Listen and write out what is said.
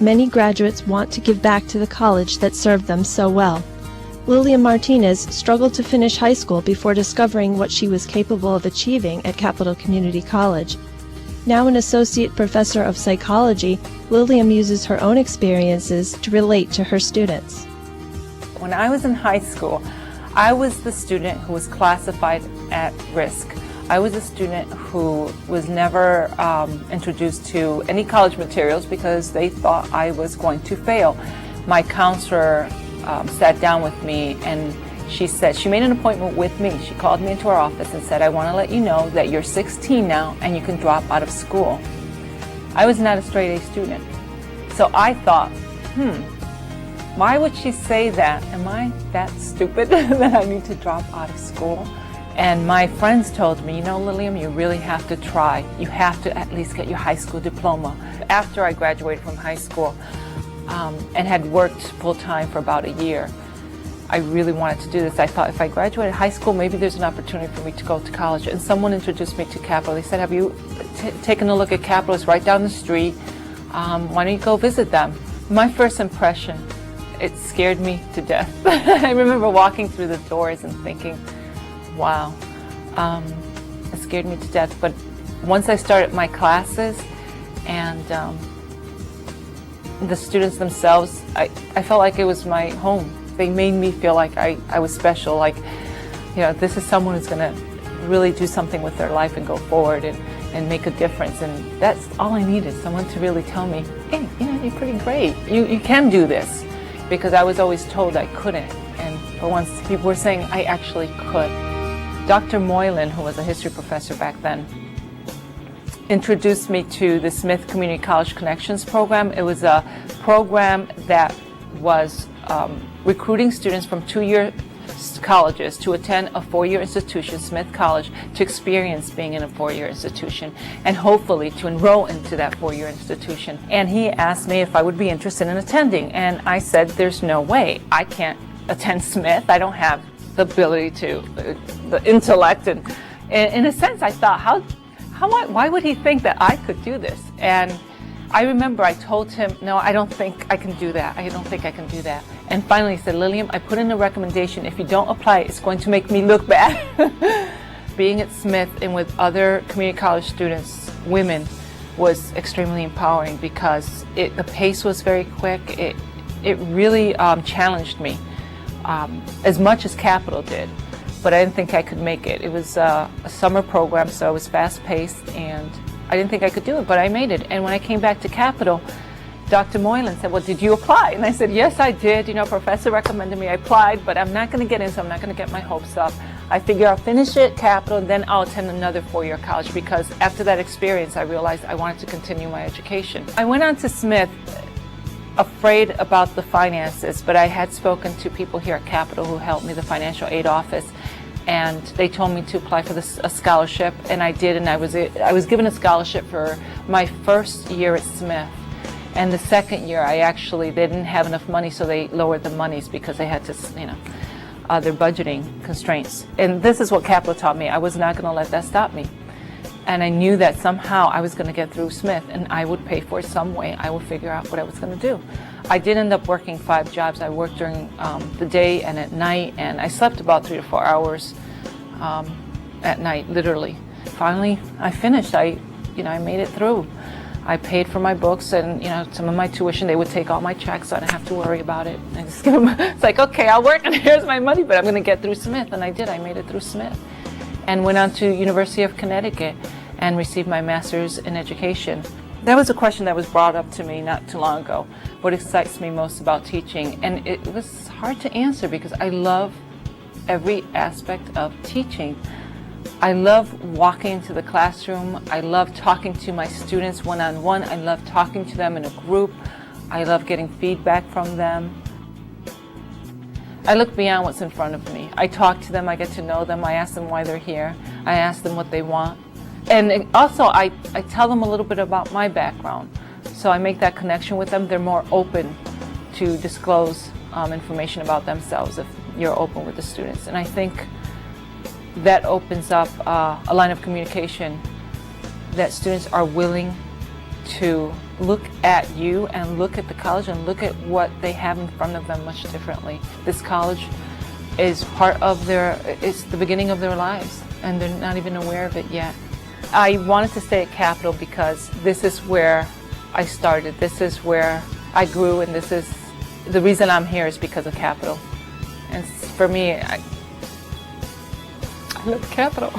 many graduates want to give back to the college that served them so well. Lilliam Martinez struggled to finish high school before discovering what she was capable of achieving at Capital Community College. Now an associate professor of psychology, Lilliam uses her own experiences to relate to her students. When I was in high school, I was the student who was classified at risk. I was a student who was never introduced to any college materials because they thought I was going to fail. My counselor sat down with me and she made an appointment with me. She called me into her office and said, I want to let you know that you're 16 now and you can drop out of school. I was not a straight A student. So I thought, why would she say that? Am I that stupid that I need to drop out of school? And my friends told me, you know, Lilliam, you really have to try. You have to at least get your high school diploma. After I graduated from high school and had worked full-time for about a year, I really wanted to do this. I thought if I graduated high school, maybe there's an opportunity for me to go to college. And someone introduced me to Capital. They said, have you taken a look at Capital? It's right down the street. Why don't you go visit them? My first impression, it scared me to death. I remember walking through the doors and thinking, wow, it scared me to death. But once I started my classes and the students themselves, I felt like it was my home. They made me feel like I was special, like, you know, this is someone who's going to really do something with their life and go forward and make a difference. And that's all I needed, someone to really tell me, hey, you know, you're pretty great. You can do this. Because I was always told I couldn't. And for once, people were saying I actually could. Dr. Moylan, who was a history professor back then, introduced me to the Smith Community College Connections program. It was a program that was recruiting students from two-year colleges to attend a four-year institution, Smith College, to experience being in a four-year institution and hopefully to enroll into that four-year institution. And he asked me if I would be interested in attending, and I said, there's no way. I can't attend Smith. I don't have the ability to, the intellect. And in a sense, I thought, why would he think that I could do this? And I remember I told him, no, I don't think I can do that. I don't think I can do that. And finally he said, Lilliam, I put in a recommendation. If you don't apply, it's going to make me look bad. Being at Smith and with other community college students, women, was extremely empowering because the pace was very quick. It really challenged me as much as Capital did. But I didn't think I could make it. It was a summer program, so it was fast-paced, and I didn't think I could do it, but I made it. And when I came back to Capital, Dr. Moylan said, well, did you apply? And I said, yes, I did. You know, professor recommended me. I applied, but I'm not going to get in, so I'm not going to get my hopes up. I figure I'll finish it at Capital, and then I'll attend another four-year college, because after that experience, I realized I wanted to continue my education. I went on to Smith afraid about the finances, but I had spoken to people here at Capital who helped me, the financial aid office, and they told me to apply for a scholarship, and I did, and I was given a scholarship for my first year at Smith. And the second year, they didn't have enough money, so they lowered the monies because they had to, you know, their budgeting constraints. And this is what Capital taught me. I was not going to let that stop me. And I knew that somehow I was going to get through Smith, and I would pay for it some way. I would figure out what I was going to do. I did end up working 5 jobs. I worked during the day and at night, and I slept about 3 to 4 hours at night, literally. Finally, I finished. I made it through. I paid for my books and, you know, some of my tuition. They would take all my checks, so I didn't have to worry about it. I just give them, it's like, okay, I'll work and here's my money, but I'm going to get through Smith. And I did. I made it through Smith and went on to University of Connecticut and received my master's in education. That was a question that was brought up to me not too long ago. What excites me most about teaching? And it was hard to answer because I love every aspect of teaching. I love walking into the classroom. I love talking to my students one-on-one. I love talking to them in a group. I love getting feedback from them. I look beyond what's in front of me. I talk to them. I get to know them. I ask them why they're here. I ask them what they want. And also, I tell them a little bit about my background. So I make that connection with them. They're more open to disclose information about themselves if you're open with the students. And I think that opens up a line of communication that students are willing to look at you and look at the college and look at what they have in front of them much differently. This college is it's the beginning of their lives, and they're not even aware of it yet. I wanted to stay at Capital because this is where I started, this is where I grew, and this is the reason I'm here is because of Capital. And for me, I love Capital.